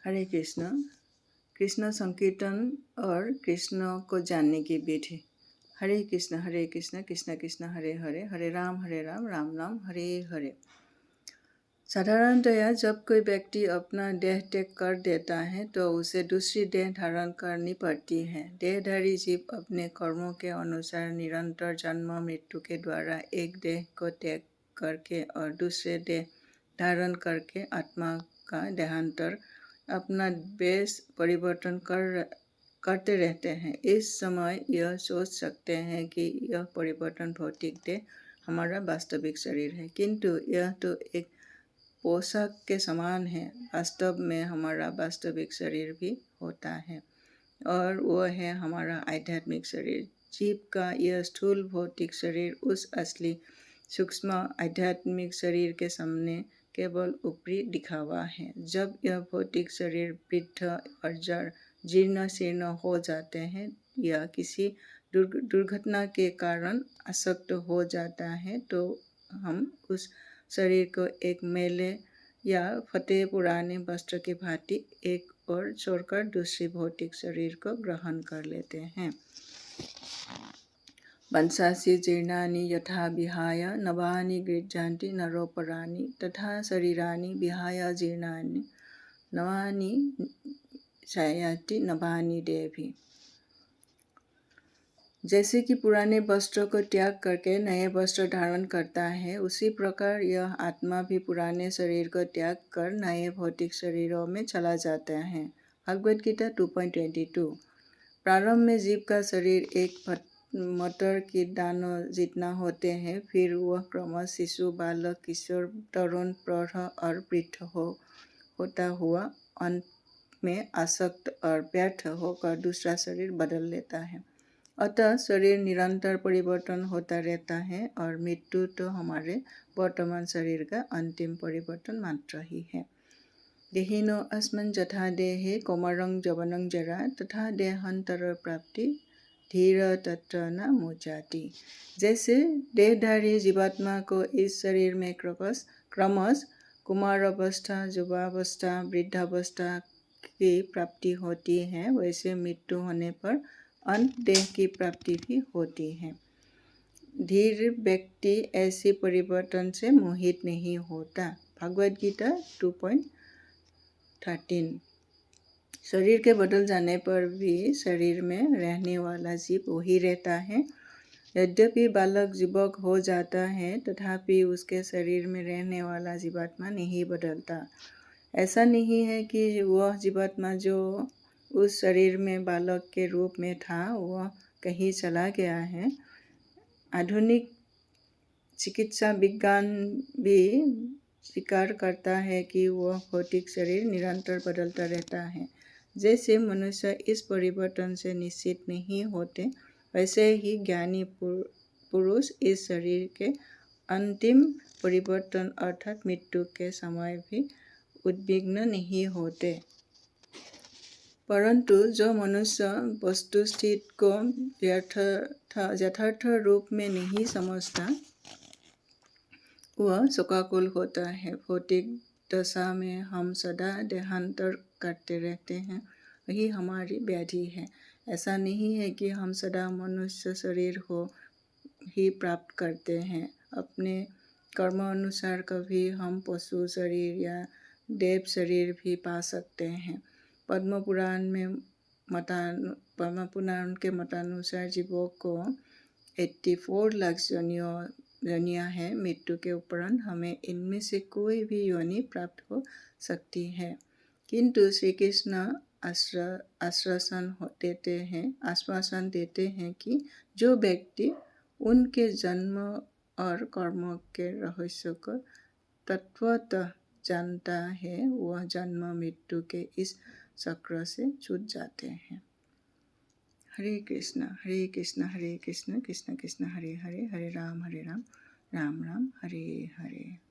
हरे कृष्ण। कृष्ण संकीर्तन और कृष्ण को जानने की विधि। हरे कृष्ण कृष्ण कृष्ण हरे हरे, हरे राम राम राम हरे हरे। साधारणतया जब कोई व्यक्ति अपना देह त्याग कर देता है तो उसे दूसरी देह धारण करनी पड़ती है। देहधारी जीव अपने कर्मों के अनुसार निरंतर जन्म मृत्यु के द्वारा एक देह को त्याग करके और दूसरे देह धारण करके आत्मा का देहांतर अपना वेश परिवर्तन करते रहते हैं। इस समय यह सोच सकते हैं कि यह परिवर्तन भौतिक देह हमारा वास्तविक शरीर है, किंतु यह तो एक पोशाक के समान है। वास्तव में हमारा वास्तविक शरीर भी होता है और वह है हमारा आध्यात्मिक शरीर। जीव का यह स्थूल भौतिक शरीर उस असली सूक्ष्म आध्यात्मिक शरीर के सामने केवल ऊपरी दिखावा है। जब यह भौतिक शरीर वृद्ध और जीर्ण शीर्ण हो जाते हैं या किसी दुर्घटना के कारण अशक्त हो जाता है तो हम उस शरीर को एक मैले या फटे पुराने वस्त्र की भांति एक और छोड़कर दूसरी भौतिक शरीर को ग्रहण कर लेते हैं। वंशासि जीर्णानि यथा विहाय नवानि गृह्णाति नरोपराणि तथा शरीरानि विहाय जीर्णानि नवानि शयाति नवानि देहि। जैसे कि पुराने वस्त्रों को त्याग करके नए वस्त्र धारण करता है, उसी प्रकार यह आत्मा भी पुराने शरीर को त्याग कर नए भौतिक शरीरों में चला जाता है। भगवद गीता 2.22। प्रारंभ में जीव का शरीर एक मटर की दानों जितना होते हैं, फिर वह क्रमशः शिशु, बालक, किशोर, तरुण, प्रौढ़ और वृद्ध होता हुआ अंत में आसक्त और व्यर्थ होकर दूसरा शरीर बदल लेता है। अतः शरीर निरंतर परिवर्तन होता रहता है और मृत्यु तो हमारे वर्तमान शरीर का अंतिम परिवर्तन मात्र ही है। देहिनो अस्मिन् यथा देहे कौमारं यौवनं जरा तथा देहांतर प्राप्ति धीर तत्र न मुह्यति। जैसे देहधारी जीवात्मा को इस शरीर में क्रमश कुमारावस्था, युवावस्था, वृद्धावस्था की प्राप्ति होती है, वैसे मृत्यु होने पर अंत देह की प्राप्ति भी होती है। धीर व्यक्ति ऐसे परिवर्तन से मोहित नहीं होता। भगवद गीता 2.13। शरीर के बदल जाने पर भी शरीर में रहने वाला जीव वही रहता है। यद्यपि बालक युवक हो जाता है तथापि उसके शरीर में रहने वाला जीवात्मा नहीं बदलता। ऐसा नहीं है कि वह जीवात्मा जो उस शरीर में बालक के रूप में था वह कहीं चला गया है। आधुनिक चिकित्सा विज्ञान भी स्वीकार करता है कि वह भौतिक शरीर निरंतर बदलता रहता है। जैसे मनुष्य इस परिवर्तन से निश्चित नहीं होते, वैसे ही ज्ञानी पुरुष इस शरीर के अंतिम परिवर्तन अर्थात मृत्यु के समय भी उद्विग्न नहीं होते। परंतु जो मनुष्य वस्तुस्थिति को यथार्थ रूप में नहीं समझता वह शोकाकुल होता है। भौतिक दशा में हम सदा देहांतर करते रहते हैं, वही हमारी व्याधि है। ऐसा नहीं है कि हम सदा मनुष्य शरीर ही प्राप्त करते हैं। अपने कर्म अनुसार कभी हम पशु शरीर या देव शरीर भी पा सकते हैं। पद्म पुराण के मतानुसार जीवों को 84 लाख योनियाँ हैं। मृत्यु के उपरांत हमें इनमें से कोई भी योनि प्राप्त हो सकती है, किंतु श्री कृष्ण आश्वासन देते हैं कि जो व्यक्ति उनके जन्म और कर्मों के रहस्य को तत्वतः जानता है वह जन्म मृत्यु के इस चक्र से छूट जाते हैं। हरे कृष्ण कृष्ण कृष्ण हरे हरे, हरे राम राम राम हरे हरे।